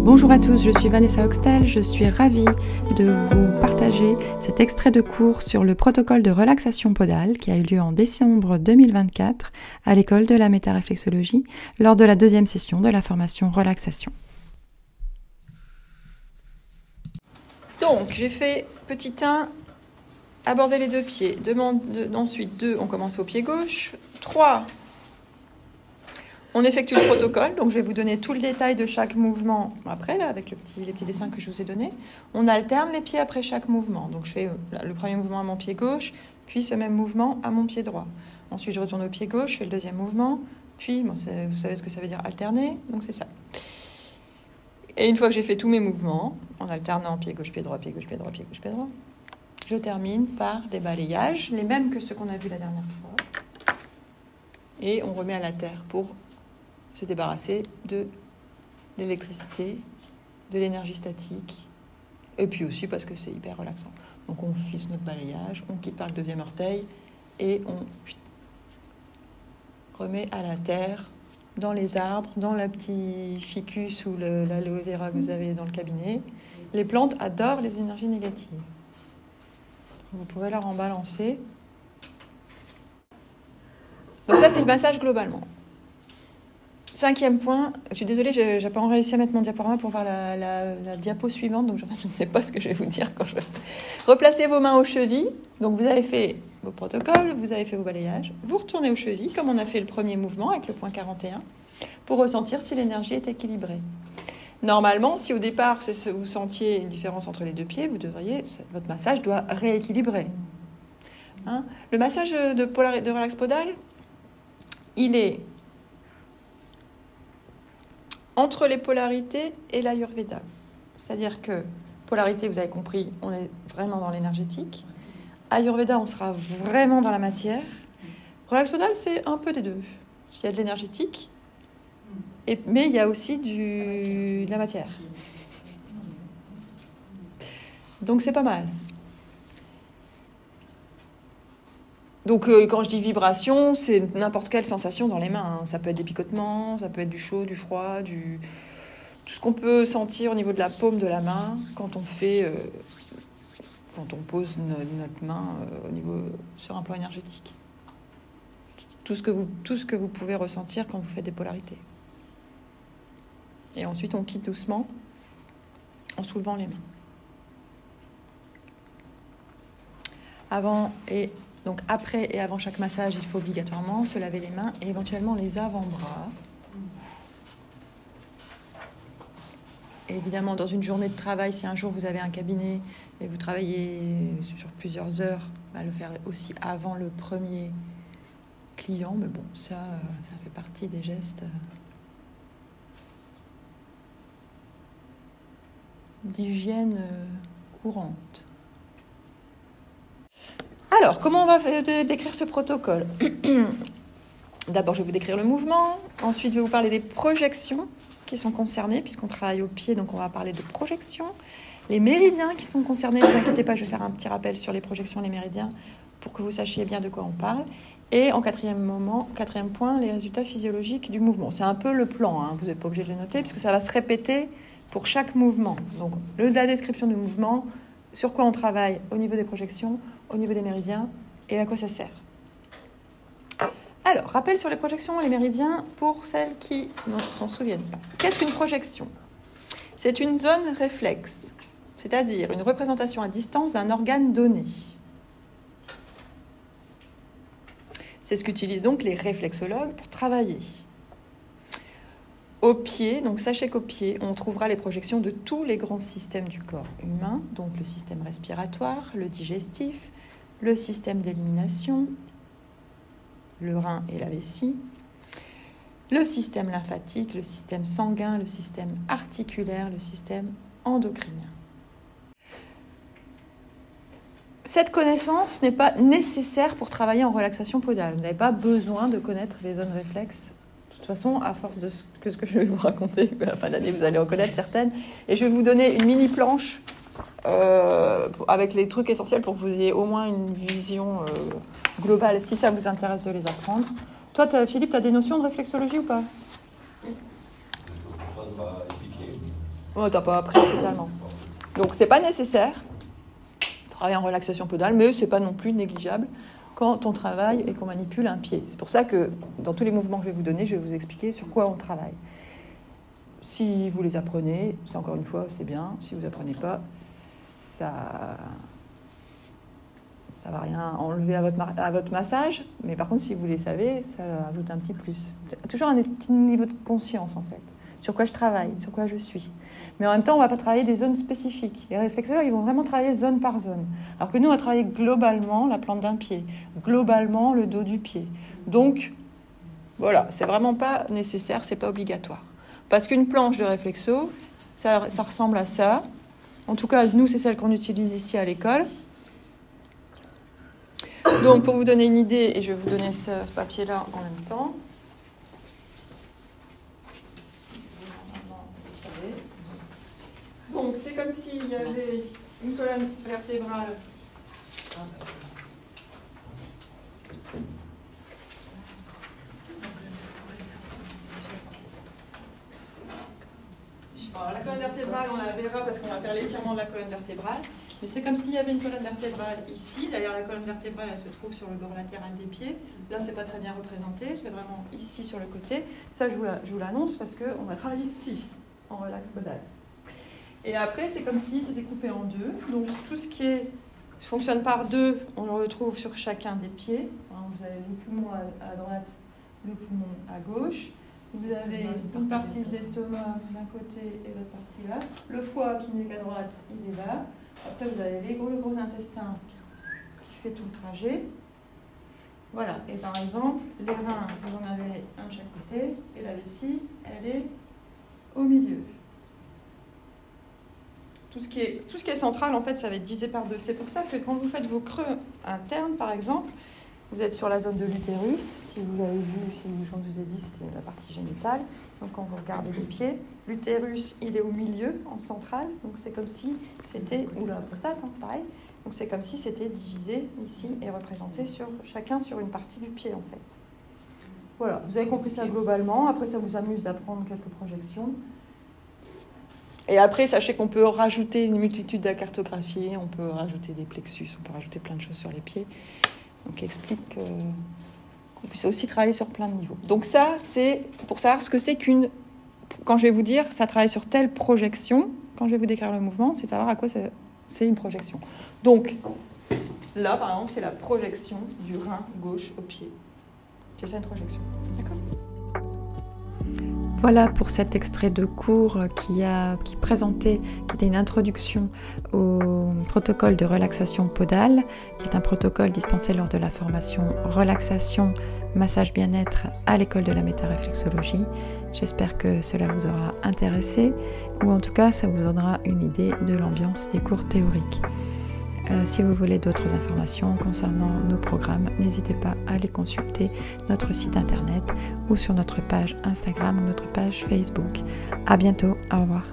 Bonjour à tous, je suis Vanessa Oxtel, je suis ravie de vous partager cet extrait de cours sur le protocole de relaxation podale qui a eu lieu en décembre 2024 à l'école de la métaréflexologie lors de la deuxième session de la formation relaxation. Donc, j'ai fait petit 1, aborder les deux pieds. Ensuite, 2, on commence au pied gauche. 3, on effectue le protocole. Donc, je vais vous donner tout le détail de chaque mouvement après, là, avec les petits dessins que je vous ai donnés. On alterne les pieds après chaque mouvement. Donc, je fais le premier mouvement à mon pied gauche, puis ce même mouvement à mon pied droit. Ensuite, je retourne au pied gauche, je fais le deuxième mouvement, puis, bon, vous savez ce que ça veut dire alterner, donc c'est ça. Et une fois que j'ai fait tous mes mouvements, en alternant pied gauche, pied droit, pied gauche, pied droit, pied gauche, pied droit, je termine par des balayages, les mêmes que ceux qu'on a vus la dernière fois. Et on remet à la terre pour se débarrasser de l'électricité, de l'énergie statique, et puis aussi parce que c'est hyper relaxant. Donc on fixe notre balayage, on quitte par le deuxième orteil, et on remet à la terre, dans les arbres, dans le petit ficus ou l'aloe vera que vous avez dans le cabinet. Les plantes adorent les énergies négatives. Vous pouvez leur en balancer. Donc ça, c'est le massage globalement. 5e point, je suis désolée, je n'ai pas réussi à mettre mon diaporama pour voir la diapo suivante, donc je ne sais pas ce que je vais vous dire quand je... Replacez vos mains aux chevilles. Donc vous avez fait vos protocoles, vous avez fait vos balayages. Vous retournez aux chevilles, comme on a fait le premier mouvement avec le point 41, pour ressentir si l'énergie est équilibrée. Normalement, si au départ vous sentiez une différence entre les deux pieds, votre massage doit rééquilibrer. Hein? Le massage de relax podal, il est entre les polarités et l'Ayurveda. C'est-à-dire que polarité, vous avez compris, on est vraiment dans l'énergétique. Ayurveda, on sera vraiment dans la matière. Relax podal, c'est un peu des deux. Il y a de l'énergétique, mais il y a aussi de la matière. Donc c'est pas mal. Donc quand je dis vibration, c'est n'importe quelle sensation dans les mains. Hein. Ça peut être des picotements, ça peut être du chaud, du froid, tout ce qu'on peut sentir au niveau de la paume de la main quand on pose notre main sur un plan énergétique. Tout ce que vous pouvez ressentir quand vous faites des polarités. Et ensuite, on quitte doucement en soulevant les mains. Donc après et avant chaque massage, il faut obligatoirement se laver les mains et éventuellement les avant-bras. Et évidemment, dans une journée de travail, si un jour vous avez un cabinet et vous travaillez sur plusieurs heures, le faire aussi avant le premier client. Mais bon, ça fait partie des gestes d'hygiène courante. Alors, comment on va décrire ce protocole? D'abord, je vais vous décrire le mouvement. Ensuite, je vais vous parler des projections qui sont concernées, puisqu'on travaille au pied, donc on va parler de projections. Les méridiens qui sont concernés, ne vous inquiétez pas, je vais faire un petit rappel sur les projections, les méridiens, pour que vous sachiez bien de quoi on parle. Et en quatrième point, les résultats physiologiques du mouvement. C'est un peu le plan, hein, vous n'êtes pas obligé de le noter, puisque ça va se répéter pour chaque mouvement. Donc, la description du mouvement, sur quoi on travaille au niveau des projections, au niveau des méridiens, et à quoi ça sert. Alors, rappel sur les projections et les méridiens pour celles qui ne s'en souviennent pas. Qu'est-ce qu'une projection? C'est une zone réflexe, c'est-à-dire une représentation à distance d'un organe donné. C'est ce qu'utilisent donc les réflexologues pour travailler. Au pied, donc sachez qu'au pied, on trouvera les projections de tous les grands systèmes du corps humain, donc le système respiratoire, le digestif, le système d'élimination, le rein et la vessie, le système lymphatique, le système sanguin, le système articulaire, le système endocrinien. Cette connaissance n'est pas nécessaire pour travailler en relaxation podale. Vous n'avez pas besoin de connaître les zones réflexes. De toute façon, à force de ce que je vais vous raconter, à la fin de l'année, vous allez en connaître certaines. Et je vais vous donner une mini planche avec les trucs essentiels pour que vous ayez au moins une vision globale, si ça vous intéresse de les apprendre. Toi, Philippe, tu as des notions de réflexologie ou pas? Oh, t'as pas appris spécialement. Donc c'est pas nécessaire, travailler en relaxation podale, mais c'est pas non plus négligeable quand on travaille et qu'on manipule un pied. C'est pour ça que dans tous les mouvements que je vais vous donner, je vais vous expliquer sur quoi on travaille. Si vous les apprenez, c'est encore une fois, c'est bien. Si vous n'apprenez pas, ça va rien enlever à votre massage. Mais par contre, si vous les savez, ça ajoute un petit plus. Toujours un petit niveau de conscience, en fait. Sur quoi je travaille, sur quoi je suis. Mais en même temps, on ne va pas travailler des zones spécifiques. Les réflexologues, ils vont vraiment travailler zone par zone. Alors que nous, on va travailler globalement la plante d'un pied, globalement le dos du pied. Donc, voilà, c'est vraiment pas nécessaire, c'est pas obligatoire. Parce qu'une planche de réflexo, ça ressemble à ça. En tout cas, nous, c'est celle qu'on utilise ici à l'école. Donc, pour vous donner une idée, et je vais vous donner ce papier-là en même temps. Donc, c'est comme s'il y avait une colonne vertébrale. Alors, la colonne vertébrale, on la verra parce qu'on va faire l'étirement de la colonne vertébrale. Mais c'est comme s'il y avait une colonne vertébrale ici. D'ailleurs, la colonne vertébrale, elle se trouve sur le bord latéral des pieds. Là, c'est pas très bien représenté. C'est vraiment ici sur le côté. Ça, je vous l'annonce parce qu'on va travailler ici, en relax podal. Et après, c'est comme si c'était coupé en deux. Donc, tout ce qui fonctionne par deux, on le retrouve sur chacun des pieds. Alors, vous avez le poumon à droite, le poumon à gauche. Vous avez une partie de l'estomac d'un côté et l'autre partie là. Le foie qui n'est qu'à droite, il est là. Après, vous avez le gros intestin qui fait tout le trajet. Voilà. Et par exemple, les reins, vous en avez un de chaque côté. Et la vessie, elle est au milieu. Tout ce qui est central, en fait, ça va être divisé par deux. C'est pour ça que quand vous faites vos creux internes, par exemple, vous êtes sur la zone de l'utérus. Si vous l'avez vu, si je vous ai dit, c'était la partie génitale. Donc, quand vous regardez les pieds, l'utérus, il est au milieu, en centrale. Donc, c'est comme si c'était... Ou la prostate, hein, c'est pareil. Donc, c'est comme si c'était divisé ici et représenté chacun sur une partie du pied, en fait. Voilà, vous avez compris ça globalement. Après, ça vous amuse d'apprendre quelques projections. Et après, sachez qu'on peut rajouter une multitude de cartographies, on peut rajouter des plexus, on peut rajouter plein de choses sur les pieds. Donc, explique qu'on puisse aussi travailler sur plein de niveaux. Donc ça, c'est pour savoir ce que c'est qu'une... Quand je vais vous dire, ça travaille sur telle projection, quand je vais vous décrire le mouvement, c'est de savoir à quoi c'est une projection. Donc, là, par exemple, c'est la projection du rein gauche au pied. C'est ça une projection. D'accord ? Voilà pour cet extrait de cours qui était une introduction au protocole de relaxation podale, qui est un protocole dispensé lors de la formation relaxation, massage bien-être à l'école de la métaréflexologie. J'espère que cela vous aura intéressé, ou en tout cas ça vous donnera une idée de l'ambiance des cours théoriques. Si vous voulez d'autres informations concernant nos programmes, n'hésitez pas à les consulter notre site internet ou sur notre page Instagram ou notre page Facebook. À bientôt, au revoir.